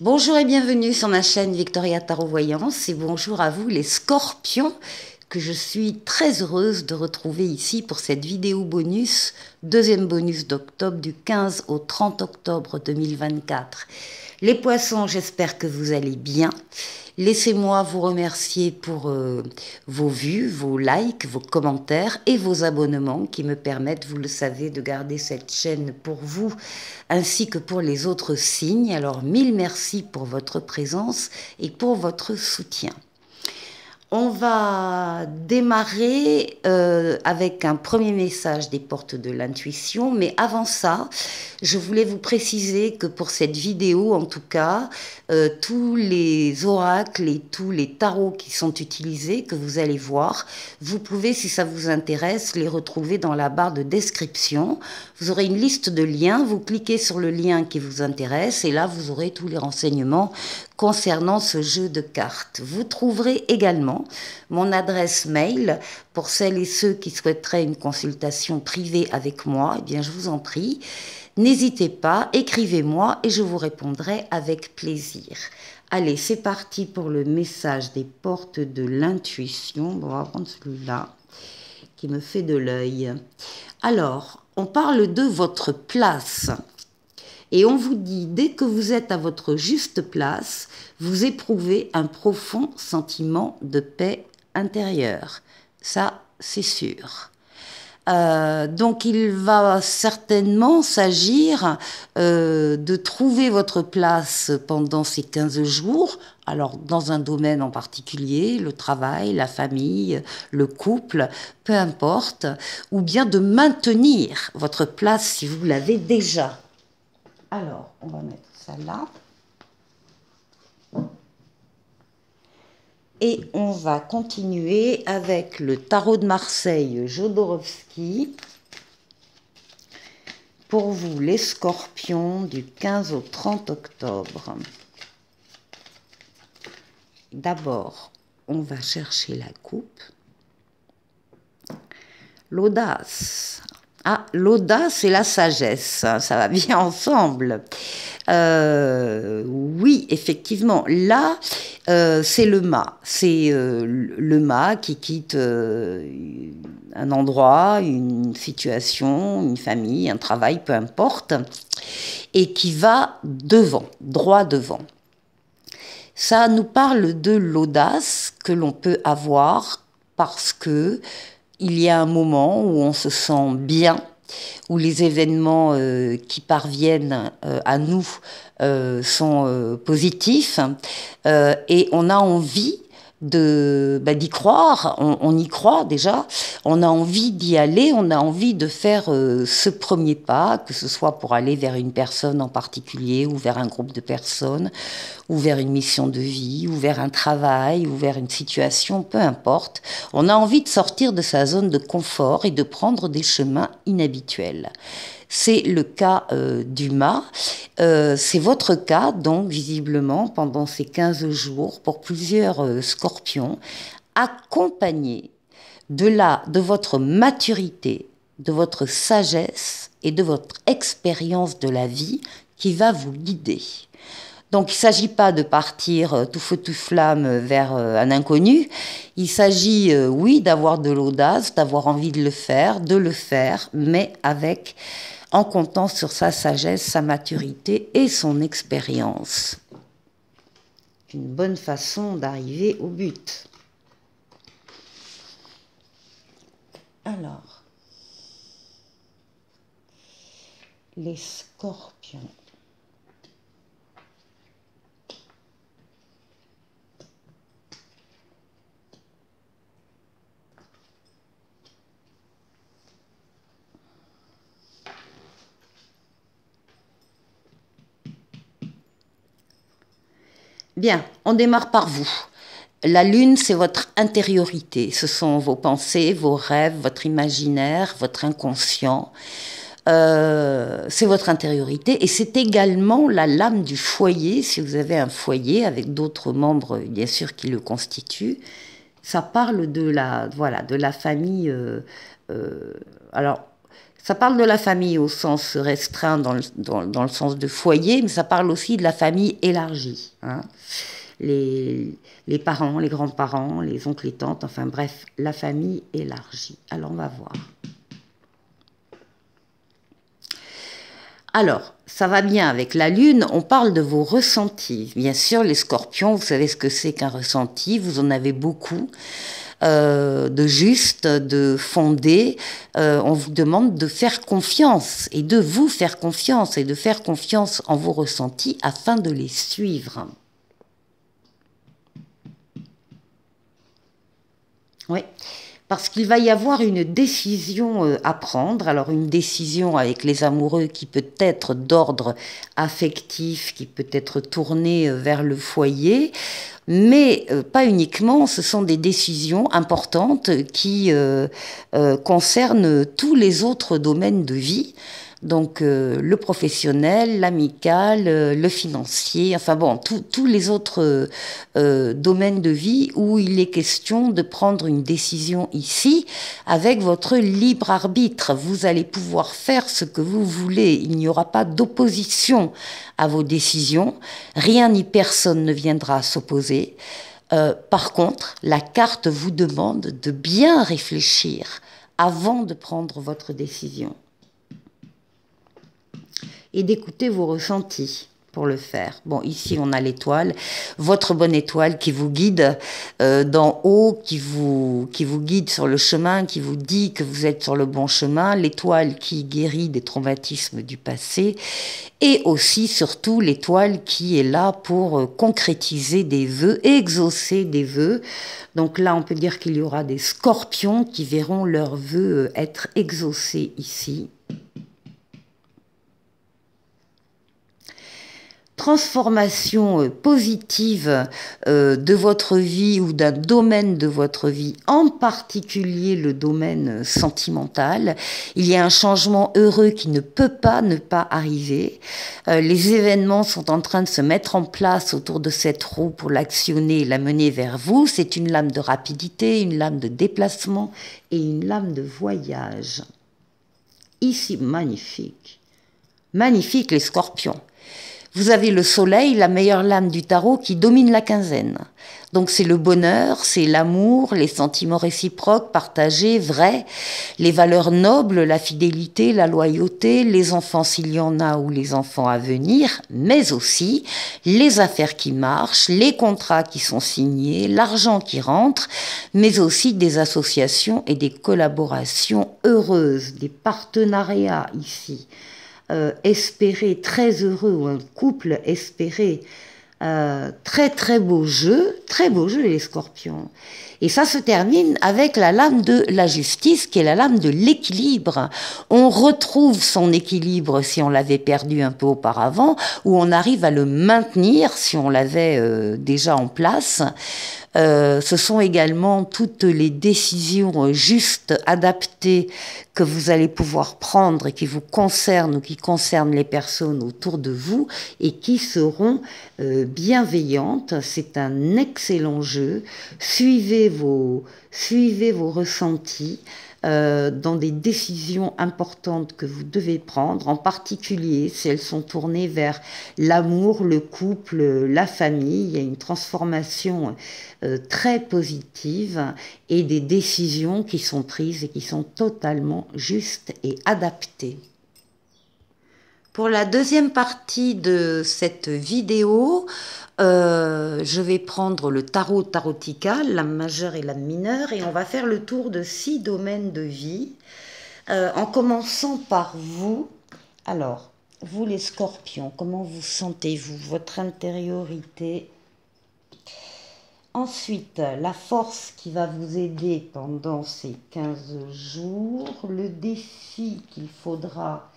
Bonjour et bienvenue sur ma chaîne Victoria Tarot Voyance et bonjour à vous les scorpions que je suis très heureuse de retrouver ici pour cette vidéo bonus, deuxième bonus d'octobre du 15 au 30 octobre 2024. Les poissons, j'espère que vous allez bien. Laissez-moi vous remercier pour vos vues, vos likes, vos commentaires et vos abonnements qui me permettent, vous le savez, de garder cette chaîne pour vous ainsi que pour les autres signes. Alors, mille merci pour votre présence et pour votre soutien. On va démarrer avec un premier message des portes de l'intuition, mais avant ça, je voulais vous préciser que pour cette vidéo, en tout cas, tous les oracles et tous les tarots qui sont utilisés, que vous allez voir, vous pouvez, si ça vous intéresse, les retrouver dans la barre de description. Vous aurez une liste de liens, vous cliquez sur le lien qui vous intéresse et là, vous aurez tous les renseignements concernant ce jeu de cartes. Vous trouverez également mon adresse mail pour celles et ceux qui souhaiteraient une consultation privée avec moi. Eh bien, je vous en prie, n'hésitez pas, écrivez-moi et je vous répondrai avec plaisir. Allez, c'est parti pour le message des portes de l'intuition. Bon, on va prendre celui-là qui me fait de l'œil. Alors, on parle de votre place. Et on vous dit, dès que vous êtes à votre juste place, vous éprouvez un profond sentiment de paix intérieure. Ça, c'est sûr. Donc il va certainement s'agir de trouver votre place pendant ces 15 jours, alors dans un domaine en particulier, le travail, la famille, le couple, peu importe, ou bien de maintenir votre place si vous l'avez déjà. Alors, on va mettre ça là. Et on va continuer avec le tarot de Marseille Jodorowsky. Pour vous, les scorpions, du 15 au 30 octobre. D'abord, on va chercher la coupe. L'audace. Ah, l'audace et la sagesse, ça va bien ensemble. Oui, effectivement, là, c'est le mât. C'est le mât qui quitte un endroit, une situation, une famille, un travail, peu importe, et qui va devant, droit devant. Ça nous parle de l'audace que l'on peut avoir parce que il y a un moment où on se sent bien, où les événements qui parviennent à nous sont positifs et on a envie d'y croire, on y croit déjà, on a envie d'y aller, on a envie de faire ce premier pas, que ce soit pour aller vers une personne en particulier ou vers un groupe de personnes, ou vers une mission de vie, ou vers un travail, ou vers une situation, peu importe. On a envie de sortir de sa zone de confort et de prendre des chemins inhabituels. C'est le cas du mât. C'est votre cas, donc, visiblement, pendant ces 15 jours, pour plusieurs scorpions, accompagnés de votre maturité, de votre sagesse et de votre expérience de la vie qui va vous guider. Donc, il ne s'agit pas de partir tout feu tout flamme vers un inconnu. Il s'agit, oui, d'avoir de l'audace, d'avoir envie de le faire, mais en comptant sur sa sagesse, sa maturité et son expérience. Une bonne façon d'arriver au but. Alors, les scorpions. Bien, on démarre par vous. La lune, c'est votre intériorité. Ce sont vos pensées, vos rêves, votre imaginaire, votre inconscient. C'est votre intériorité et c'est également la lame du foyer. Si vous avez un foyer avec d'autres membres, bien sûr, qui le constituent, ça parle de la famille. Alors, Ça parle de la famille au sens restreint, dans le sens de foyer, mais ça parle aussi de la famille élargie. Hein. Les parents, les grands-parents, les oncles et tantes, enfin bref, la famille élargie. Alors on va voir. Alors, ça va bien avec la lune, on parle de vos ressentis. Bien sûr, les scorpions, vous savez ce que c'est qu'un ressenti, vous en avez beaucoup. De juste, de fondé, on vous demande de faire confiance et de vous faire confiance et de faire confiance en vos ressentis afin de les suivre. Oui, parce qu'il va y avoir une décision à prendre. Alors une décision avec les amoureux qui peut être d'ordre affectif, qui peut être tournée vers le foyer, mais pas uniquement, ce sont des décisions importantes qui concernent tous les autres domaines de vie. Donc le professionnel, l'amical, le financier, enfin bon, tous les autres domaines de vie où il est question de prendre une décision ici avec votre libre arbitre. Vous allez pouvoir faire ce que vous voulez. Il n'y aura pas d'opposition à vos décisions. Rien ni personne ne viendra s'opposer. Par contre, la carte vous demande de bien réfléchir avant de prendre votre décision. Et d'écouter vos ressentis pour le faire. Bon, ici, on a l'étoile, votre bonne étoile qui vous guide d'en haut, qui vous guide sur le chemin, qui vous dit que vous êtes sur le bon chemin, l'étoile qui guérit des traumatismes du passé, et aussi, surtout, l'étoile qui est là pour concrétiser des vœux, exaucer des vœux. Donc là, on peut dire qu'il y aura des scorpions qui verront leurs vœux être exaucés ici. Transformation positive de votre vie ou d'un domaine de votre vie, en particulier le domaine sentimental. Il y a un changement heureux qui ne peut pas ne pas arriver. Les événements sont en train de se mettre en place autour de cette roue pour l'actionner et la mener vers vous. C'est une lame de rapidité, une lame de déplacement et une lame de voyage. Ici, magnifique. Magnifique les scorpions. Vous avez le soleil, la meilleure lame du tarot, qui domine la quinzaine. Donc c'est le bonheur, c'est l'amour, les sentiments réciproques, partagés, vrais, les valeurs nobles, la fidélité, la loyauté, les enfants s'il y en a ou les enfants à venir, mais aussi les affaires qui marchent, les contrats qui sont signés, l'argent qui rentre, mais aussi des associations et des collaborations heureuses, des partenariats ici. Espéré, très heureux, ou un couple espéré, très très beau jeu les scorpions. Et ça se termine avec la lame de la justice, qui est la lame de l'équilibre. On retrouve son équilibre si on l'avait perdu un peu auparavant, ou on arrive à le maintenir si on l'avait déjà en place. Ce sont également toutes les décisions justes, adaptées, que vous allez pouvoir prendre et qui vous concernent ou qui concernent les personnes autour de vous et qui seront bienveillantes. C'est un excellent jeu. Suivez vos ressentis. Dans des décisions importantes que vous devez prendre, en particulier si elles sont tournées vers l'amour, le couple, la famille. Il y a une transformation très positive et des décisions qui sont prises et qui sont totalement justes et adaptées. Pour la deuxième partie de cette vidéo, je vais prendre le tarot tarotical, l'âme majeure et l'âme mineure, et on va faire le tour de 6 domaines de vie, en commençant par vous. Alors, vous les scorpions, comment vous sentez-vous, votre intériorité? Ensuite, la force qui va vous aider pendant ces 15 jours, le défi qu'il faudra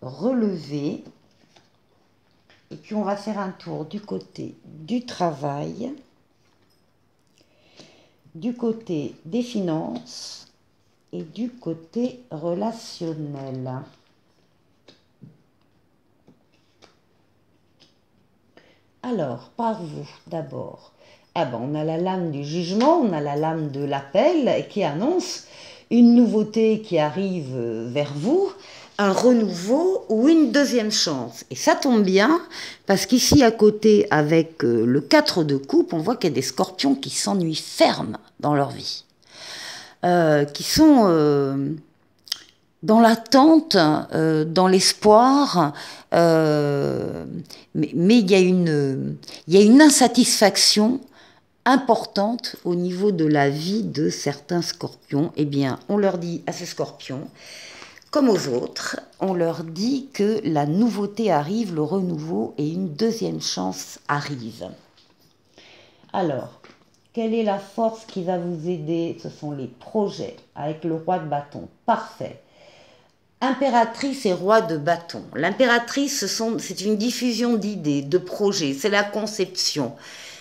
relever. Et puis on va faire un tour du côté du travail, du côté des finances et du côté relationnel. Alors, par vous d'abord. Ah ben, on a la lame du jugement, on a la lame de l'appel qui annonce une nouveauté qui arrive vers vous, un renouveau ou une deuxième chance. Et ça tombe bien, parce qu'ici à côté, avec le 4 de coupe, on voit qu'il y a des scorpions qui s'ennuient fermes dans leur vie, qui sont dans l'attente, dans l'espoir, mais il y a une insatisfaction importante au niveau de la vie de certains scorpions. Eh bien, on leur dit à ces scorpions, comme aux autres, on leur dit que la nouveauté arrive, le renouveau et une deuxième chance arrive. Alors, quelle est la force qui va vous aider? Ce sont les projets, avec le roi de bâton. Parfait. Impératrice et roi de bâton. L'impératrice, c'est une diffusion d'idées, de projets, c'est la conception.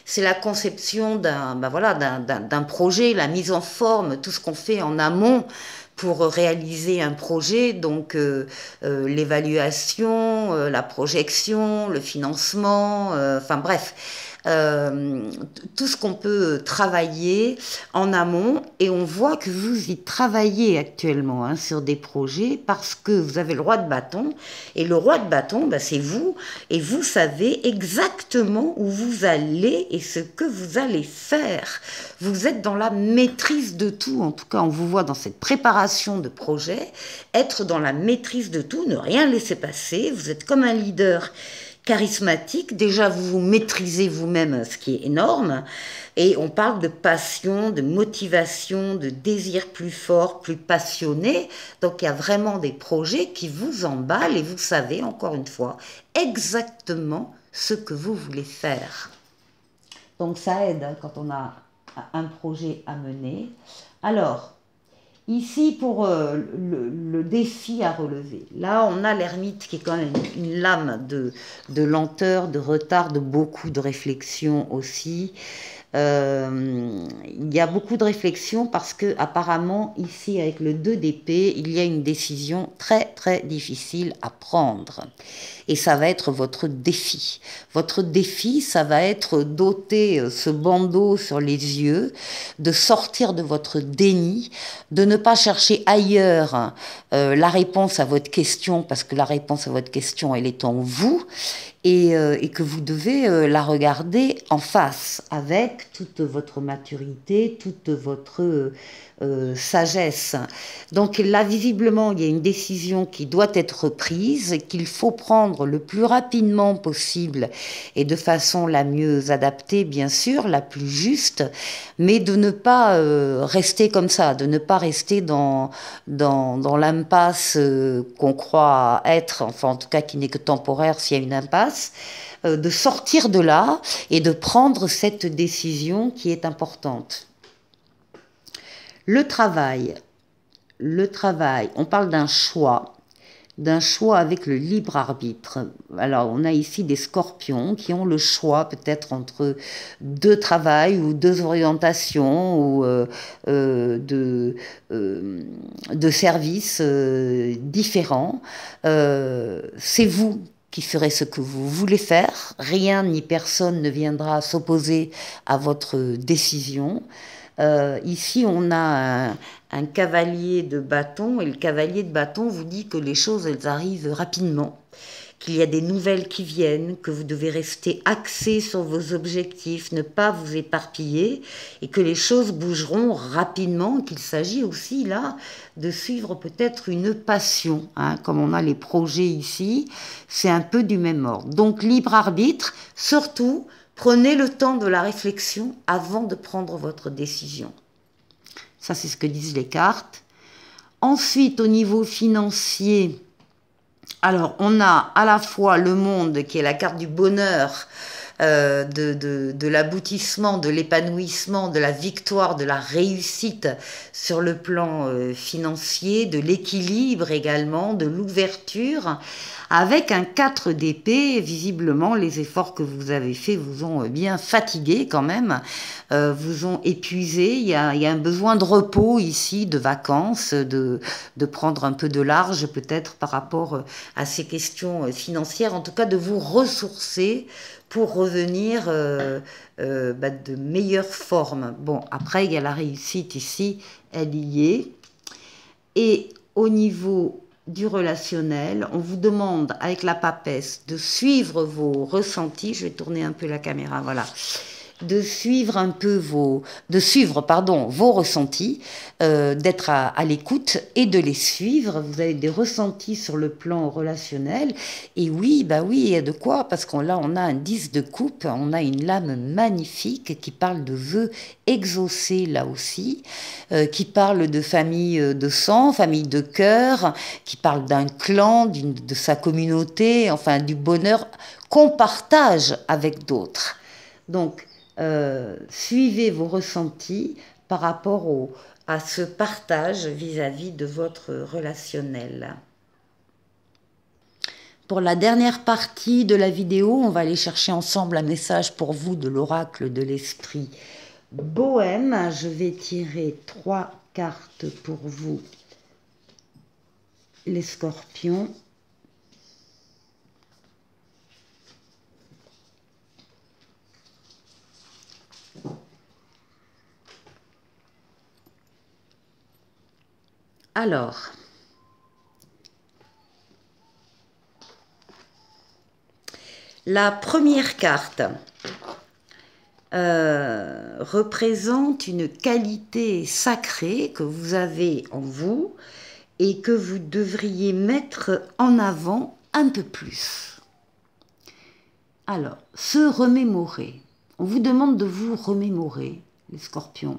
C'est la conception d'un projet, la mise en forme, tout ce qu'on fait en amont pour réaliser un projet, donc l'évaluation, la projection, le financement, enfin bref, tout ce qu'on peut travailler en amont. Et on voit que vous y travaillez actuellement sur des projets parce que vous avez le roi de bâton. Et le roi de bâton, c'est vous. Et vous savez exactement où vous allez et ce que vous allez faire. Vous êtes dans la maîtrise de tout. En tout cas, on vous voit dans cette préparation de projet, être dans la maîtrise de tout, ne rien laisser passer. Vous êtes comme un leader charismatique. Déjà, vous vous maîtrisez vous-même, ce qui est énorme. Et on parle de passion, de motivation, de désir plus fort, plus passionné. Donc, il y a vraiment des projets qui vous emballent et vous savez, encore une fois, exactement ce que vous voulez faire. Donc, ça aide quand on a un projet à mener. Alors, ici, pour le défi à relever, là, on a l'ermite qui est quand même une lame de lenteur, de retard, de beaucoup de réflexion aussi. Il y a beaucoup de réflexion parce que apparemment ici avec le 2 d'épée, il y a une décision très très difficile à prendre. Et ça va être votre défi. Votre défi, ça va être d'ôter ce bandeau sur les yeux, de sortir de votre déni, de ne pas chercher ailleurs la réponse à votre question, parce que la réponse à votre question, elle est en vous, et que vous devez la regarder en face, avec toute votre maturité, toute votre sagesse. Donc là, visiblement, il y a une décision qui doit être prise, qu'il faut prendre le plus rapidement possible et de façon la mieux adaptée, bien sûr, la plus juste, mais de ne pas rester comme ça, de ne pas rester dans l'impasse qu'on croit être, enfin en tout cas qui n'est que temporaire s'il y a une impasse, de sortir de là et de prendre cette décision qui est importante. Le travail, on parle d'un choix avec le libre arbitre. Alors, on a ici des scorpions qui ont le choix peut-être entre deux travails ou deux orientations ou de services différents. C'est vous qui ferez ce que vous voulez faire. Rien ni personne ne viendra s'opposer à votre décision. Ici, on a un cavalier de bâton, et le cavalier de bâton vous dit que les choses, elles arrivent rapidement, qu'il y a des nouvelles qui viennent, que vous devez rester axé sur vos objectifs, ne pas vous éparpiller, et que les choses bougeront rapidement, qu'il s'agit aussi là de suivre peut-être une passion, comme on a les projets ici, c'est un peu du même ordre. Donc libre arbitre, surtout, prenez le temps de la réflexion avant de prendre votre décision. Ça, c'est ce que disent les cartes. Ensuite, au niveau financier, alors on a à la fois le monde qui est la carte du bonheur, de l'aboutissement, de l'épanouissement, de la victoire, de la réussite sur le plan financier, de l'équilibre également, de l'ouverture, avec un 4 d'épée. Visiblement, les efforts que vous avez faits vous ont bien fatigué quand même, vous ont épuisé. Il y a un besoin de repos ici, de vacances, de prendre un peu de large peut-être par rapport à ces questions financières, en tout cas de vous ressourcer pour revenir de meilleure forme. Bon, après, il y a la réussite ici, elle y est. Et au niveau du relationnel, on vous demande avec la papesse de suivre vos ressentis. Je vais tourner un peu la caméra, voilà. De suivre un peu vos ressentis, d'être à l'écoute et de les suivre. Vous avez des ressentis sur le plan relationnel. Et oui, bah oui, il y a de quoi, parce qu'on là, on a un 10 de coupe, on a une lame magnifique qui parle de vœux exaucés là aussi, qui parle de famille de sang, famille de cœur, qui parle d'un clan, de sa communauté, enfin du bonheur qu'on partage avec d'autres. Donc, suivez vos ressentis par rapport à ce partage vis-à-vis de votre relationnel. Pour la dernière partie de la vidéo, on va aller chercher ensemble un message pour vous de l'oracle de l'esprit bohème. Je vais tirer 3 cartes pour vous, les scorpions. Alors, la première carte représente une qualité sacrée que vous avez en vous et que vous devriez mettre en avant un peu plus. Alors, se remémorer. On vous demande de vous remémorer, les scorpions.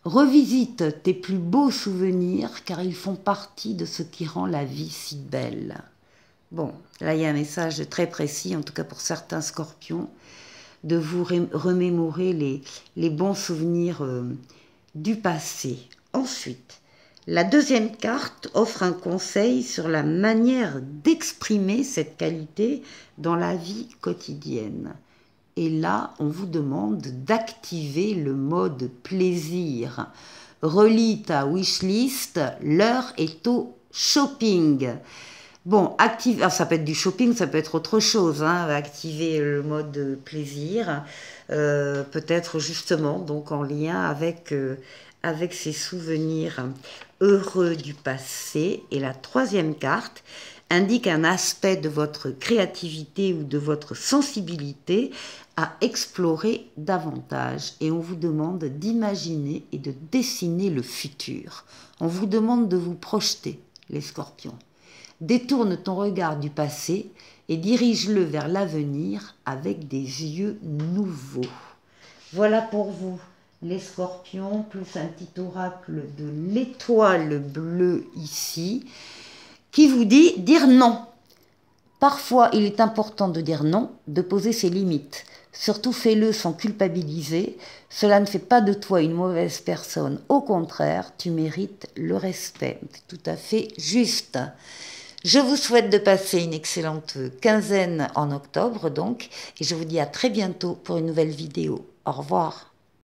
Revisite tes plus beaux souvenirs car ils font partie de ce qui rend la vie si belle. Bon, là il y a un message très précis, en tout cas pour certains scorpions, de vous remémorer les bons souvenirs du passé. Ensuite, la deuxième carte offre un conseil sur la manière d'exprimer cette qualité dans la vie quotidienne. Et là, on vous demande d'activer le mode plaisir. Relis ta wishlist, l'heure est au shopping. Bon, alors ça peut être du shopping, ça peut être autre chose, hein, activer le mode plaisir, peut-être justement donc en lien avec ces souvenirs heureux du passé. Et la troisième carte indique un aspect de votre créativité ou de votre sensibilité à explorer davantage. Et on vous demande d'imaginer et de dessiner le futur. On vous demande de vous projeter, les scorpions. Détourne ton regard du passé et dirige-le vers l'avenir avec des yeux nouveaux. Voilà pour vous, les scorpions, plus un petit oracle de l'étoile bleue ici, qui vous dit dire non. Parfois, il est important de dire non, de poser ses limites. Surtout fais-le sans culpabiliser. Cela ne fait pas de toi une mauvaise personne. Au contraire, tu mérites le respect. C'est tout à fait juste. Je vous souhaite de passer une excellente quinzaine en octobre, donc, et je vous dis à très bientôt pour une nouvelle vidéo. Au revoir.